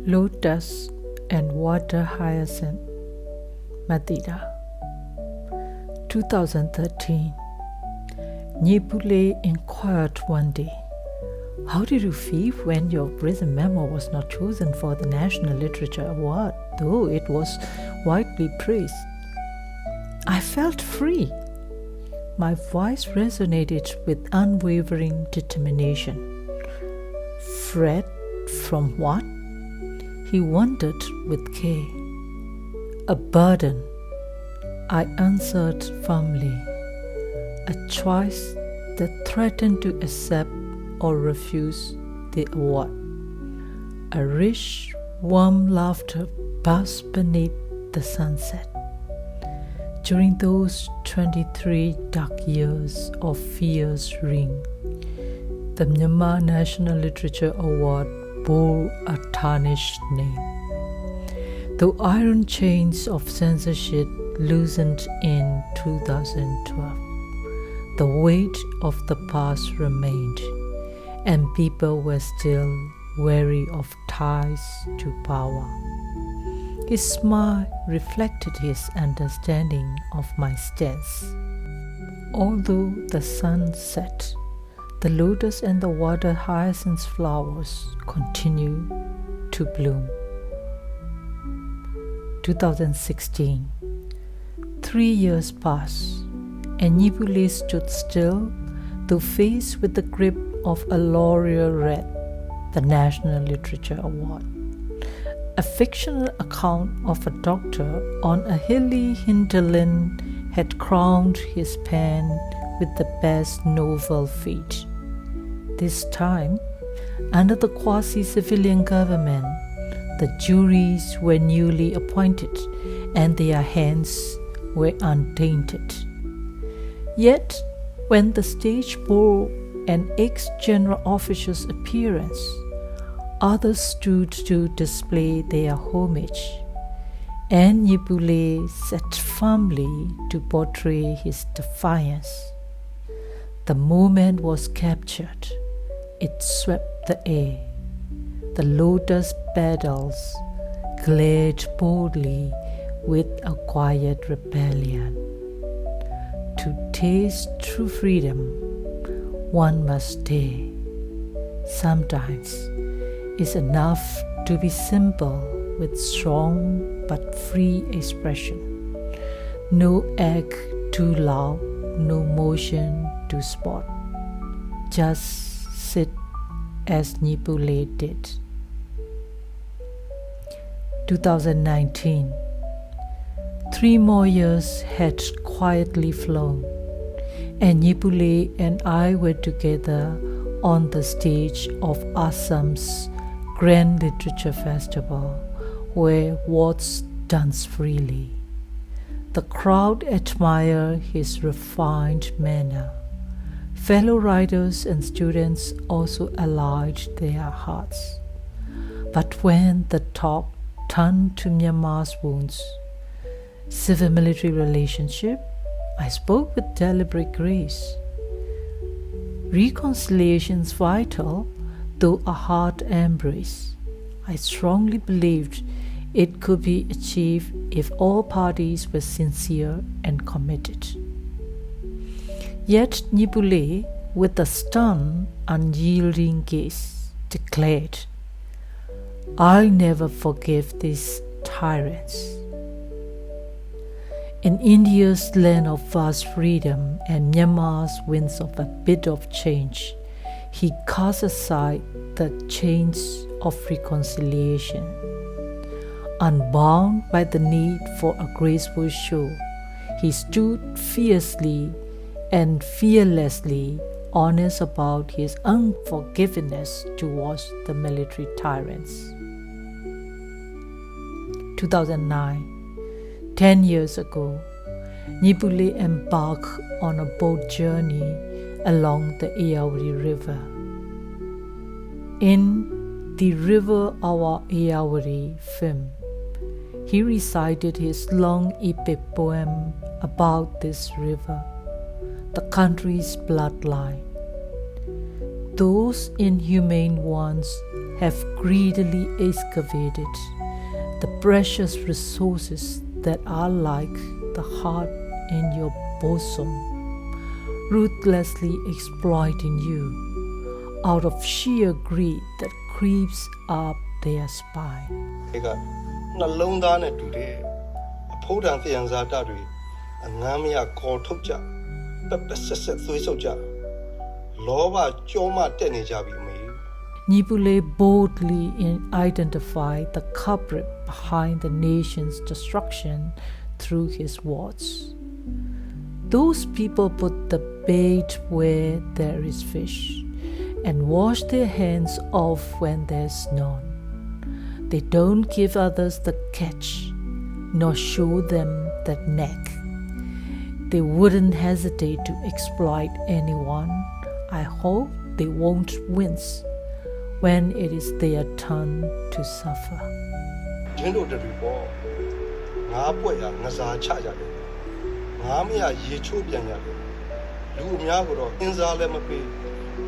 Lotus and Water Hyacinth, Thida. 2013. Nyi Pu Lay inquired one day, "How did you feel when your recent memoir was not chosen for the National Literature Award, though it was widely praised?" "I felt free." My voice resonated with unwavering determination. "Fret from what?" He wondered with care. "A burden," I answered firmly. "A choice that threatened to accept or refuse the award." A rich, warm laughter buzzed beneath the sunset. During those 23 dark years of fierce reign, the Myanmar National Literature Award bore a tarnished name. Though iron chains of censorship loosened in 2012, the weight of the past remained, and people were still wary of ties to power. His smile reflected his understanding of my stance. Although the sun set, the lotus and the water hyacinth flowers continue to bloom. 2016. 3 years passed, and Nyi Pu Lay stood still, though faced with the grip of a laureate, the National Literature Award. A fictional account of a doctor on a hilly hinterland had crowned his pen with the best novel feat. This time, under the quasi-civilian government, the juries were newly appointed and their hands were untainted. Yet, when the stage bore an ex-general official's appearance, others stood to display their homage, and Nyi Pu Lay sat firmly to portray his defiance. The moment was captured. It swept the air. The lotus petals glared boldly with a quiet rebellion. To taste true freedom, one must dare. Sometimes it's enough to be simple with strong but free expression. No act too loud, no motion too spot. Just sit as Nyi Pu Lay did. 2019. 3 more years had quietly flown, and Nyi Pu Lay and I were together on the stage of Assam's Grand Literature Festival, where words dance freely. The crowd admired his refined manner. Fellow writers and students also allied their hearts. But when the talk turned to Myanmar's wounds, civil-military relationship, I spoke with deliberate grace. Reconciliation's vital, though a heart embrace. I strongly believed it could be achieved if all parties were sincere and committed. Yet Nyi Pu Lay, with a stern, unyielding gaze, declared, "I'll never forgive these tyrants." In India's land of vast freedom and Myanmar's winds of a bit of change, he cast aside the chains of reconciliation. Unbound by the need for a graceful show, he stood fiercely and fearlessly honest about his unforgiveness towards the military tyrants. 2009. 10 years ago, Nyi Pu Lay embarked on a boat journey along the Ayeyarwaddy River. In The River Our Ayeyarwaddy film, he recited his long epic poem about this river, the country's bloodline. Those inhumane ones have greedily excavated the precious resources that are like the heart in your bosom, ruthlessly exploiting you out of sheer greed that creeps up their spine. နှလုံးသားနဲ့တူတယ်အဖို့တန်သယံဇာတတွေအငမ်းမရခေါ်ထုတ်ကြပက်ပက်ဆက်ဆက်သွေးဆုပ်ကြလောဘကြောမှတက်နေကြပြီအမေ Nyi Pu Lay boldly identified the culprit behind the nation's destruction through his words. Those people put the bait where there is fish and wash their hands off when there's none. They don't give others the catch, nor show them the neck. They wouldn't hesitate to exploit anyone. I hope they won't wince when it is their turn to suffer. ဂျင်းတို့တူပေါ့ငါပွက်ရငစားချရတယ်ငါမရရေချိုးပြန်ရတယ်လူအများကတော့အင်းစားလည်းမပေး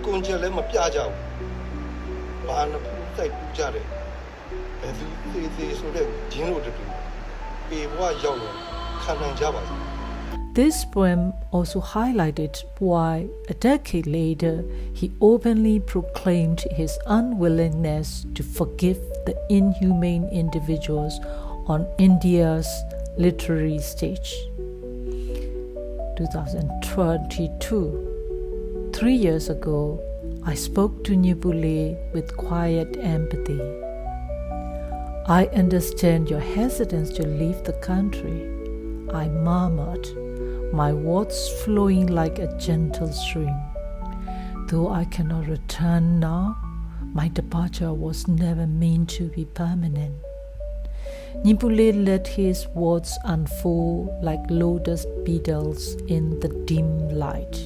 ကွန်ချက်လည်းမပြကြဘူးဘာနဖူးတိုက်ပူကြတယ်ဘယ်သူသေးဆိုတဲ့ဂျင်းတို့တူပေဘွားရောက်ရင်ခံနိုင်ကြပါစေ This poem also highlighted why, a decade later, he openly proclaimed his unwillingness to forgive the inhumane individuals on India's literary stage. 2022. 3 years ago, I spoke to Nyi Pu Lay with quiet empathy. I understand your hesitance to leave the country, I murmured, my words flowing like a gentle stream. Though I cannot return now, my departure was never meant to be permanent. Nyi Pu Lay let his words unfold like lotus petals in the dim light.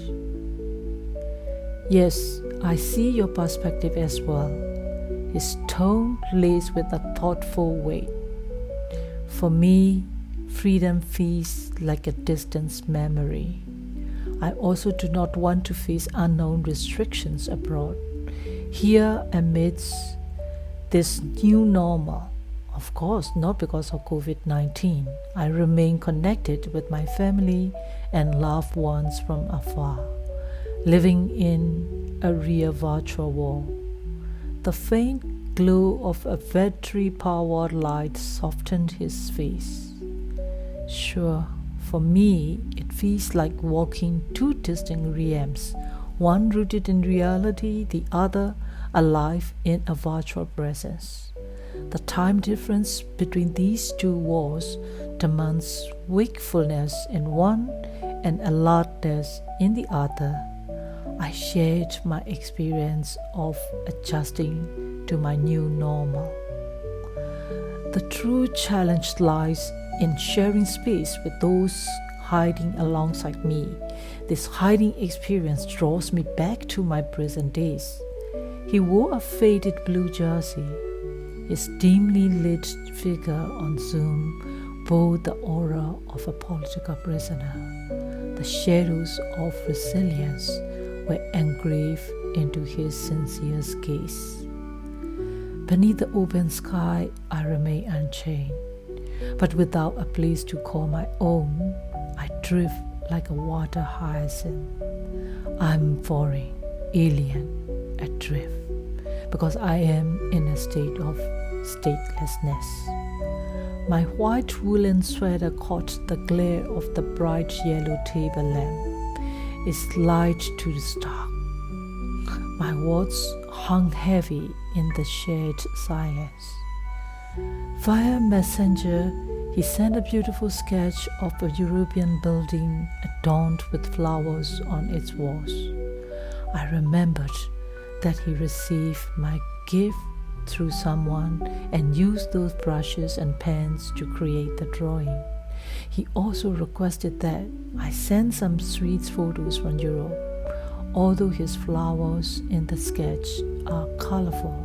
Yes, I see your perspective as well. His tone lays with a thoughtful weight. For me, freedom feels like a distant memory. I also do not want to face unknown restrictions abroad. Here amidst this new normal, of course not because of COVID-19, I remain connected with my family and loved ones from afar, living in a real virtual world. The faint glow of a battery-powered light softened his face. Sure, for me, it feels like walking two distinct realms, one rooted in reality, the other alive in a virtual presence. The time difference between these two worlds demands wakefulness in one and alertness in the other. I shared my experience of adjusting to my new normal. The true challenge lies in sharing space with those hiding alongside me. This hiding experience draws me back to my present days. He wore a faded blue jersey. His dimly lit figure on Zoom bore the aura of a political prisoner. The shadows of resilience were engraved into his sincere gaze. Beneath the open sky, I remain unchained. But without a place to call my own, I drift like a water hyacinth. I'm foreign, alien, adrift, because I am in a state of statelessness. My white woolen sweater caught the glare of the bright yellow table lamp. Its light to the stark. My words hung heavy in the shared silence. Via messenger, he sent a beautiful sketch of a European building adorned with flowers on its walls. I remembered that he received my gift through someone and used those brushes and pens to create the drawing. He also requested that I send some sweet photos from Europe. Although his flowers in the sketch are colorful,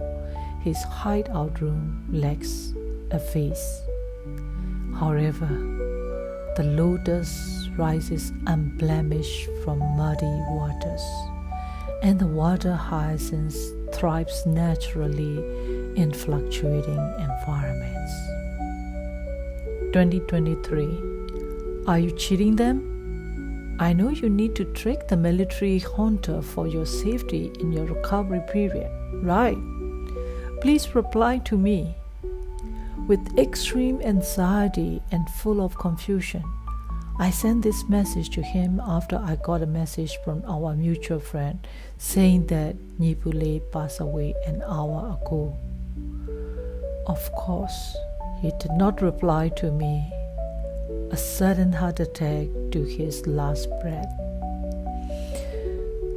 his hideout room lacks a face. However, the lotus rises unblemished from muddy waters, and the water hyacinths thrives naturally in fluctuating environments. 2023. Are you cheating them? I know you need to trick the military junta for your safety in your recovery period, right? Please reply to me. With extreme anxiety and full of confusion, I sent this message to him after I got a message from our mutual friend saying that Nyi Pu Lay passed away an hour ago. Of course, he did not reply to me. A sudden heart attack took his last breath.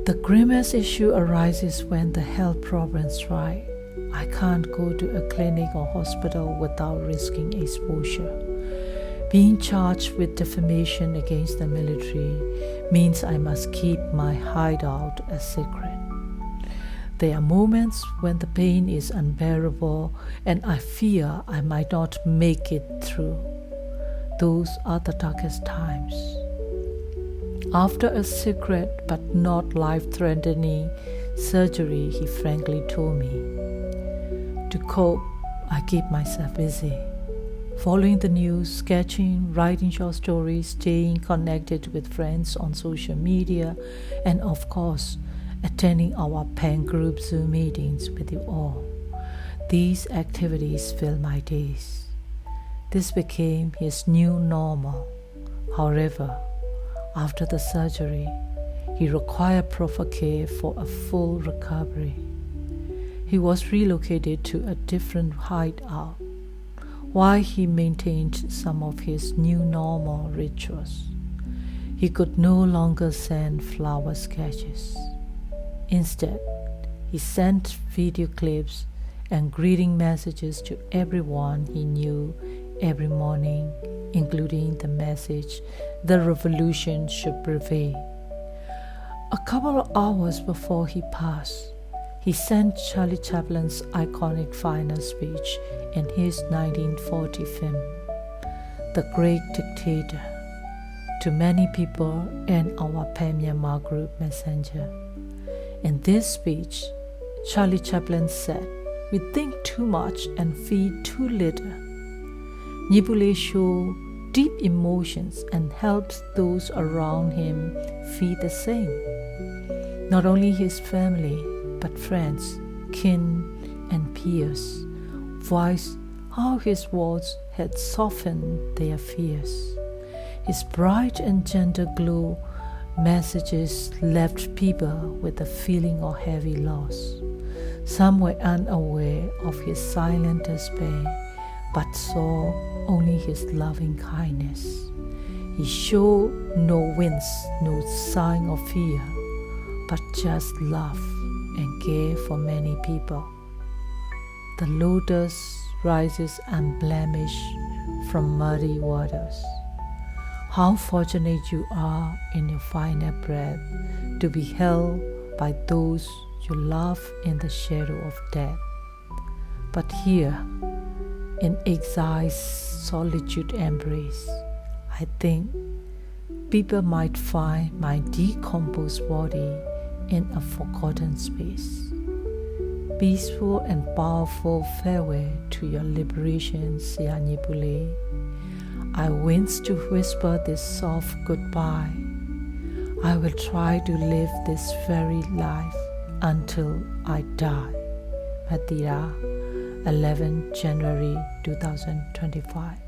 The grimmest issue arises when the health problems strike. I can't go to a clinic or hospital without risking exposure. Being charged with defamation against the military means I must keep my hideout a secret. There are moments when the pain is unbearable and I fear I might not make it through. Those are the darkest times. After a secret but not life-threatening surgery, he frankly told me, to cope, I keep myself busy. Following the news, sketching, writing short stories, staying connected with friends on social media, and of course, attending our pen group Zoom meetings with you all. These activities fill my days. This became his new normal. However, after the surgery, he required proper care for a full recovery. He was relocated to a different hideout, while he maintained some of his new normal rituals. He could no longer send flower sketches. Instead, he sent video clips and greeting messages to everyone he knew every morning, including the message, "The revolution should prevail." A couple of hours before he passed, he sent Charlie Chaplin's iconic final speech in his 1940 film, The Great Dictator, to many people in our Myanmar group messenger. In this speech, Charlie Chaplin said, "We think too much and feed too little." Nyi Pu Lay showed deep emotions and helped those around him feel the same. Not only his family, but friends, kin, and peers voiced how his words had softened their fears. His bright and gentle glow messages left people with a feeling of heavy loss. Some were unaware of his silent despair, but saw only his loving kindness. He showed no wince, no sign of fear, but just love and care for many people. The lotus rises unblemished from muddy waters. How fortunate you are in your final breath to be held by those you love in the shadow of death. But here, in exile's solitude embrace, I think people might find my decomposed body in a forgotten space. Peaceful and powerful farewell to your liberation, Saya Nyi Pu Lay. I wince to whisper this soft goodbye. I will try to live this very life until I die. Thida, 11 January 2025.